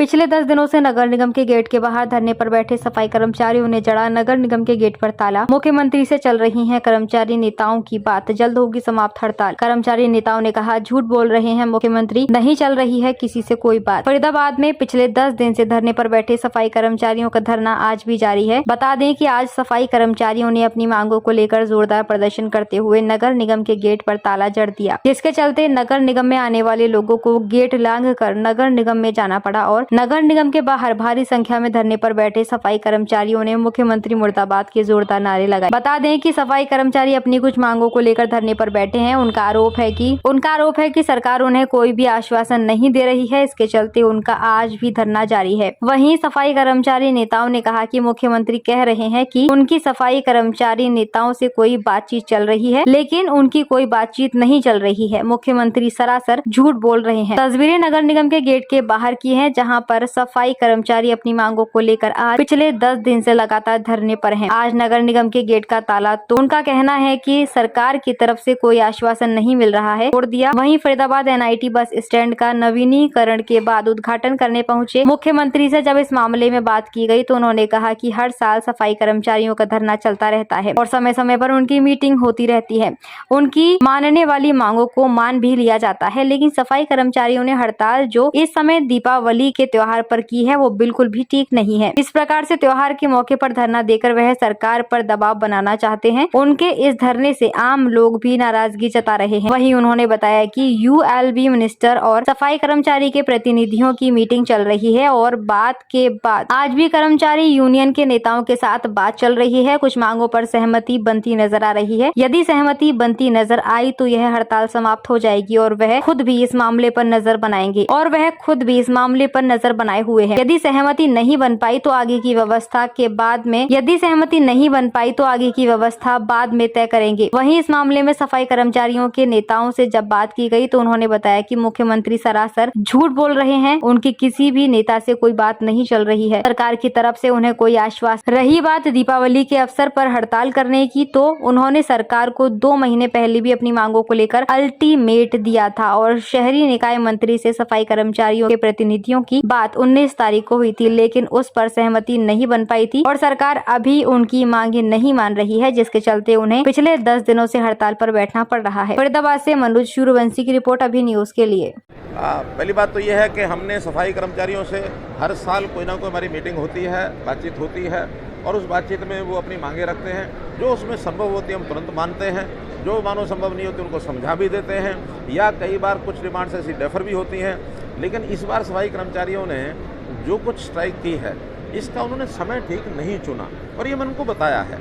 पिछले 10 दिनों से नगर निगम के गेट के बाहर धरने पर बैठे सफाई कर्मचारियों ने जड़ा नगर निगम के गेट पर ताला। मुख्यमंत्री से चल रही है कर्मचारी नेताओं की बात, जल्द होगी समाप्त हड़ताल। कर्मचारी नेताओं ने कहा, झूठ बोल रहे हैं मुख्यमंत्री, नहीं चल रही है किसी से कोई बात। फरीदाबाद में पिछले 10 दिन से धरने पर बैठे सफाई कर्मचारियों का धरना आज भी जारी है। बता दें कि आज सफाई कर्मचारियों ने अपनी मांगों को लेकर जोरदार प्रदर्शन करते हुए नगर निगम के गेट पर ताला जड़ दिया, जिसके चलते नगर निगम में आने वाले लोगों को गेट लांघ कर नगर निगम में जाना पड़ा और नगर निगम के बाहर भारी संख्या में धरने पर बैठे सफाई कर्मचारियों ने मुख्यमंत्री मुर्दाबाद के जोरदार नारे लगाए। बता दें कि सफाई कर्मचारी अपनी कुछ मांगों को लेकर धरने पर बैठे हैं। उनका आरोप है कि सरकार उन्हें कोई भी आश्वासन नहीं दे रही है, इसके चलते उनका आज भी धरना जारी है। वहीं सफाई कर्मचारी नेताओं ने कहा कि मुख्यमंत्री कह रहे हैं कि उनकी सफाई कर्मचारी नेताओं से कोई बातचीत चल रही है, लेकिन उनकी कोई बातचीत नहीं चल रही है। मुख्यमंत्री सरासर झूठ बोल रहे हैं। तस्वीरें नगर निगम के गेट के बाहर की हैं, जहां पर सफाई कर्मचारी अपनी मांगों को लेकर आज पिछले 10 दिन से लगातार धरने पर हैं। आज नगर निगम के गेट का ताला तो उनका कहना है कि सरकार की तरफ से कोई आश्वासन नहीं मिल रहा है, तोड़ दिया। वहीं फरीदाबाद NIT बस स्टैंड का नवीनीकरण के बाद उद्घाटन करने पहुंचे मुख्यमंत्री से जब इस मामले में बात की गई तो उन्होंने कहा कि हर साल सफाई कर्मचारियों का धरना चलता रहता है और समय समय पर उनकी मीटिंग होती रहती है। उनकी मानने वाली मांगों को मान भी लिया जाता है, लेकिन सफाई कर्मचारियों ने हड़ताल जो इस समय दीपावली के त्योहार पर की है वो बिल्कुल भी ठीक नहीं है। इस प्रकार से त्योहार के मौके पर धरना देकर वह सरकार पर दबाव बनाना चाहते हैं। उनके इस धरने से आम लोग भी नाराजगी जता रहे हैं। वहीं उन्होंने बताया कि ULB मिनिस्टर और सफाई कर्मचारी के प्रतिनिधियों की मीटिंग चल रही है और बात के बाद आज भी कर्मचारी यूनियन के नेताओं के साथ बात चल रही है। कुछ मांगों पर सहमति बनती नजर आ रही है। यदि सहमति बनती नजर आई तो यह हड़ताल समाप्त हो जाएगी और वह खुद भी इस मामले पर नजर बनाए हुए हैं। यदि सहमति नहीं बन पाई तो आगे की व्यवस्था बाद में तय करेंगे। वहीं इस मामले में सफाई कर्मचारियों के नेताओं से जब बात की गई तो उन्होंने बताया कि मुख्यमंत्री सरासर झूठ बोल रहे हैं। उनकी किसी भी नेता से कोई बात नहीं चल रही है, सरकार की तरफ से उन्हें कोई आश्वासन। रही बात दीपावली के अवसर पर हड़ताल करने की, तो उन्होंने सरकार को 2 महीने पहले भी अपनी मांगों को लेकर अल्टीमेट दिया था और शहरी निकाय मंत्री से सफाई कर्मचारियों के प्रतिनिधियों की बात 19 तारीख को हुई थी, लेकिन उस पर सहमति नहीं बन पाई थी और सरकार अभी उनकी मांगे नहीं मान रही है, जिसके चलते उन्हें पिछले 10 दिनों से हड़ताल पर बैठना पड़ रहा है। फरीदाबाद से मनोज सूर्यवंशी की रिपोर्ट, अभी न्यूज के लिए। पहली बात तो यह है कि हमने सफाई कर्मचारियों से हर साल कोई ना कोई हमारी मीटिंग होती है, बातचीत होती है और उस बातचीत में वो अपनी मांगे रखते हैं। जो उसमें संभव होती है हम तुरंत मानते हैं, जो मानो संभव नहीं होती उनको समझा भी देते हैं, या कई बार कुछ डिमांड्स ऐसी डेफर भी होती हैं। लेकिन इस बार सफाई कर्मचारियों ने जो कुछ स्ट्राइक की है इसका उन्होंने समय ठीक नहीं चुना और ये मैंने उनको बताया है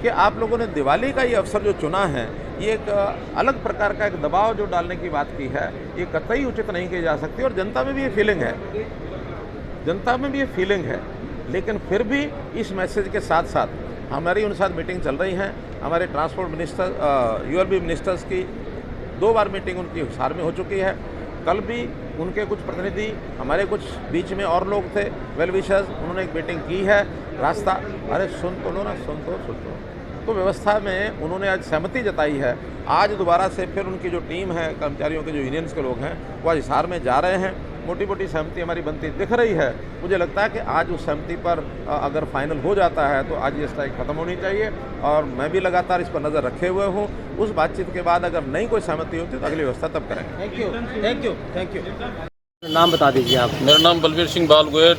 कि आप लोगों ने दिवाली का ये अवसर जो चुना है, ये एक अलग प्रकार का एक दबाव जो डालने की बात की है, ये कतई उचित नहीं की जा सकती और जनता में भी ये फीलिंग है। लेकिन फिर भी इस मैसेज के साथ साथ हमारी उनके साथ मीटिंग चल रही है। हमारे ट्रांसपोर्ट मिनिस्टर ULB मिनिस्टर्स की 2 बार मीटिंग उनकी हिसार में हो चुकी है। कल भी उनके कुछ प्रतिनिधि, हमारे कुछ बीच में और लोग थे, वेल विशर्स, उन्होंने एक मीटिंग की है। रास्ता सुन तो व्यवस्था में उन्होंने आज सहमति जताई है। आज दोबारा से फिर उनकी जो टीम है, कर्मचारियों के जो यूनियंस के लोग हैं, वो आज हिसार में जा रहे हैं। मोटी मोटी सहमति हमारी बनती दिख रही है। मुझे लगता है कि आज उस सहमति पर अगर फाइनल हो जाता है तो आज ये स्ट्राइक खत्म होनी चाहिए और मैं भी लगातार इस पर नज़र रखे हुए हूँ। उस बातचीत के बाद अगर नहीं कोई सहमति होती तो अगली व्यवस्था तब करेंगे। Thank you. नाम बता दीजिए आप। मेरा नाम बलबीर सिंह बालगोयर,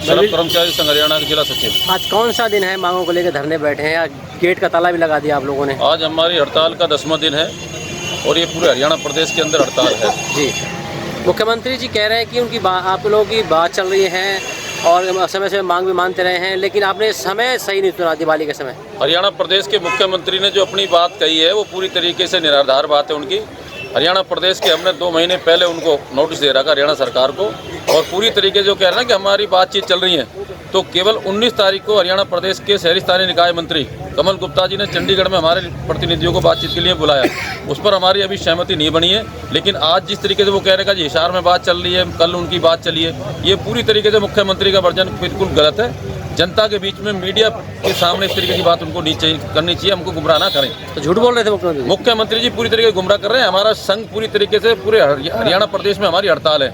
कर्मचारी संघ हरियाणा के जिला सचिव। आज कौन सा दिन है? मांगों को लेकर धरने बैठे हैं, आज गेट का ताला भी लगा दिया आप लोगों ने। आज हमारी हड़ताल का 10वां दिन है और ये पूरे हरियाणा प्रदेश के अंदर हड़ताल है। जी, मुख्यमंत्री जी कह रहे हैं कि उनकी आप लोगों की बात चल रही है और समय से मांग भी मानते रहे हैं, लेकिन आपने समय सही नहीं चुना दिवाली के समय। हरियाणा प्रदेश के मुख्यमंत्री ने जो अपनी बात कही है वो पूरी तरीके से निराधार बात है उनकी। हरियाणा प्रदेश के हमने 2 महीने पहले उनको नोटिस दे रखा हरियाणा सरकार को और पूरी तरीके से जो कह रहे हैं कि हमारी बातचीत चल रही है, तो केवल 19 तारीख को हरियाणा प्रदेश के शहरी स्थानीय निकाय मंत्री कमल गुप्ता जी ने चंडीगढ़ में हमारे प्रतिनिधियों को बातचीत के लिए बुलाया। उस पर हमारी अभी सहमति नहीं बनी है, लेकिन आज जिस तरीके से वो कह रहे हैं कि हिसार में बात चल रही है, कल उनकी बात चली है, ये पूरी तरीके से मुख्यमंत्री का वर्जन बिल्कुल गलत है। जनता के बीच में मीडिया के सामने इस तरीके की बात उनको नहीं करनी चाहिए, हमको गुमराह ना करें। तो झूठ बोल रहे थे मुख्यमंत्री जी, पूरी तरीके से गुमराह कर रहे हैं। हमारा संघ पूरी तरीके से पूरे हरियाणा प्रदेश में हमारी हड़ताल है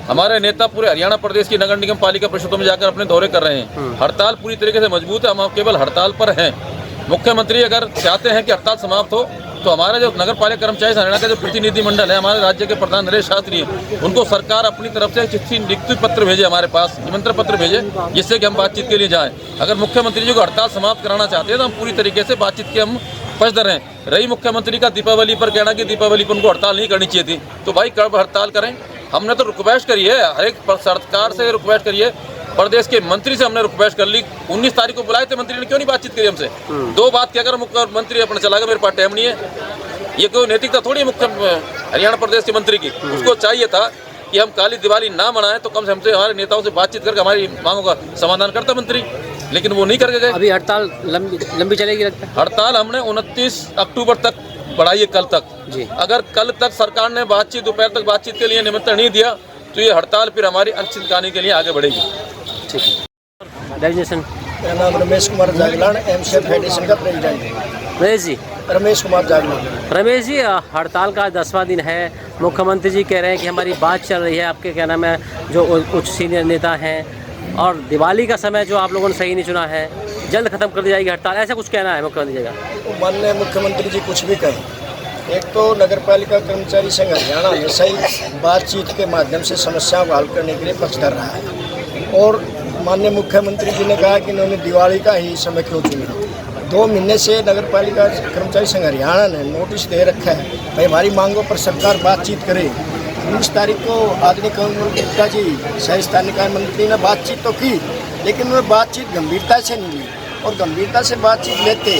हमारे नेता पूरे हरियाणा प्रदेश की नगर निगम पालिका परिषदों में जाकर अपने दौरे कर रहे हैं। हड़ताल पूरी तरीके से मजबूत है, हम केवल हड़ताल पर हैं। मुख्यमंत्री अगर चाहते हैं कि हड़ताल समाप्त हो तो हमारे जो नगर पालिका कर्मचारी हरियाणा का जो प्रतिनिधिमंडल है, हमारे राज्य के प्रधान नरेश शास्त्री हैं, उनको सरकार अपनी तरफ से चिट्ठी लिखित पत्र भेजे, हमारे पास निमंत्रण पत्र भेजे, जिससे कि हम बातचीत के लिए जाएं। अगर मुख्यमंत्री जी को हड़ताल समाप्त कराना चाहते हैं तो हम पूरी तरीके से बातचीत के हम पक्षधर हैं। रही मुख्यमंत्री का दीपावली पर कहना कि दीपावली पर उनको हड़ताल नहीं करनी चाहिए थी, तो भाई कब हड़ताल करें? हमने तो रिक्वेस्ट करी है, हर एक सरकार से रिक्वेस्ट करी है, प्रदेश के मंत्री से हमने रिक्वेस्ट कर ली। 19 तारीख को बुलाए थे, मंत्री ने क्यों नहीं बातचीत करी हमसे? 2 बात क्या कर मुख्यमंत्री अपना चला गया, मेरे पास टाइम नहीं है। ये कोई नैतिकता थोड़ी है मुख्य हरियाणा प्रदेश के मंत्री की। उसको चाहिए था कि हम काली दिवाली ना मनाएं, तो कम से हमसे हमारे नेताओं से बातचीत करके हमारी मांगों का समाधान करता मंत्री, लेकिन वो नहीं करके गए। अभी हड़ताल लंबी चलेगी लगता है? हड़ताल हमने 29 अक्टूबर तक बढ़ाई है, कल तक जी। अगर कल तक सरकार ने बातचीत दोपहर तक बातचीत के लिए निमंत्रण नहीं दिया तो ये हड़ताल फिर हमारी अनिश्चित कहानी के लिए आगे बढ़ेगी। ठीक है। डेजिग्नेशन? मेरा नाम रमेश कुमार जागलान, एमसीएफ फेडरेशन का प्रेसिडेंट है। रमेश जी? रमेश कुमार जागलान। रमेश जी, हड़ताल का 10वां दिन है, मुख्यमंत्री जी कह रहे हैं कि हमारी बात चल रही है, आपके क्या नाम है जो उच्च सीनियर नेता हैं, और दिवाली का समय जो आप लोगों ने सही नहीं चुना है, जल्द खत्म कर दी जाएगी हड़ताल, ऐसा कुछ कहना है मुख्यमंत्री जी का? तो माननीय मुख्यमंत्री जी कुछ भी कहें, एक तो नगर पालिका कर्मचारी संघ हरियाणा हमेशा ही बातचीत के माध्यम से समस्याओं को हल करने के लिए पक्षधर रहा है। और माननीय मुख्यमंत्री जी ने कहा कि इन्होंने दिवाली का ही समय क्यों चुना। 2 महीने से नगर पालिका कर्मचारी संघ हरियाणा ने नोटिस दे रखा है, भाई हमारी मांगों पर सरकार बातचीत करे। 19 तारीख को आदरणीय कमल गुप्ता जी शहरी स्थानीय निकाय मंत्री ने बातचीत तो की, लेकिन उन्होंने बातचीत गंभीरता से नहीं ली। और गंभीरता से बातचीत लेते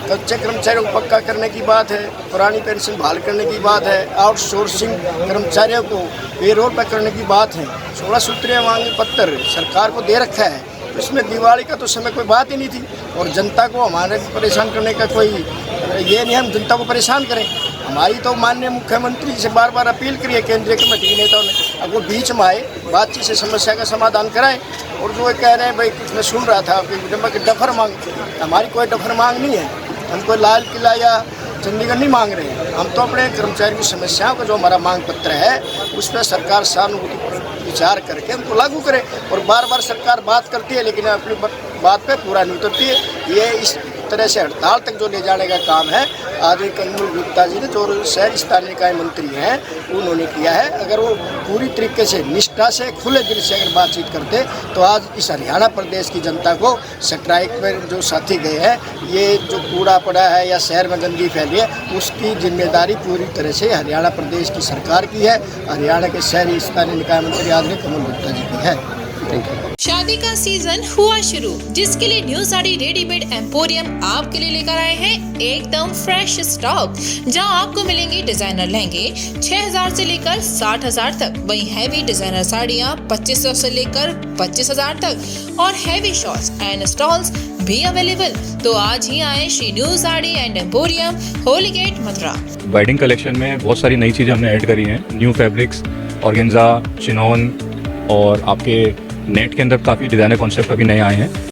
कच्चे कर्मचारियों को पक्का करने की बात है, पुरानी पेंशन बहाल करने की बात है, आउटसोर्सिंग कर्मचारियों को पेरोल पर करने की बात है, 16 सूत्रीय मांग पत्र सरकार को दे रखा है। तो इसमें दिवाली का तो समय कोई बात ही नहीं थी। और जनता को हमारे परेशान करने का कोई ये नहीं, हम जनता को परेशान करें। हमारी तो माननीय मुख्यमंत्री से बार बार अपील करी है केंद्रीय कमेटी के नेताओं ने, अब वो बीच में आए, बातचीत से समस्या का समाधान कराएं। और जो कह रहे हैं भाई, कुछ मैं सुन रहा था कि डफर मांग, हमारी कोई डफर मांग नहीं है, हम कोई लाल किला या चंडीगढ़ नहीं मांग रहे हैं। हम तो अपने कर्मचारी की समस्याओं का जो हमारा मांग पत्र है उस पर सरकार सहानुभूति विचार करके हमको लागू करे। और बार बार सरकार बात करती है लेकिन अपनी बात पे पूरा नहीं उतरती है। ये इस तरह से हड़ताल तक जो ले जाने का काम है आदरणीय कमल गुप्ता जी ने, जो शहरी स्थानीय निकाय मंत्री हैं, उन्होंने किया है। अगर वो पूरी तरीके से निष्ठा से खुले दिल से अगर बातचीत करते तो आज इस हरियाणा प्रदेश की जनता को स्ट्राइक पर जो साथी गए हैं, ये जो कूड़ा पड़ा है या शहर में गंदगी फैली है, उसकी जिम्मेदारी पूरी तरह से हरियाणा प्रदेश की सरकार की है, हरियाणा के शहरी स्थानीय निकाय मंत्री आदरणीय कमल गुप्ता जी की है। शादी का सीजन हुआ शुरू, जिसके लिए न्यू साड़ी रेडीमेड एम्पोरियम आपके लिए लेकर आए हैं एकदम फ्रेश स्टॉक, जहां आपको मिलेंगे डिजाइनर लहंगे 6000 से लेकर 60000 तक, वहीं हैवी डिजाइनर साड़ियां 2500 से लेकर 25000 तक, और हैवी शॉर्ट्स एंड स्टॉल्स भी अवेलेबल। तो आज ही आए Shri new sari and emporium, Holi Gate, Mathura. Wedding collection में बहुत सारी नई चीज़ें हमने ऐड करी हैं, न्यू फैब्रिक्स, ऑर्गेन्जा, चिनॉन, और आपके नेट के अंदर काफ़ी डिज़ाइनर कॉन्सेप्ट अभी नए आए हैं।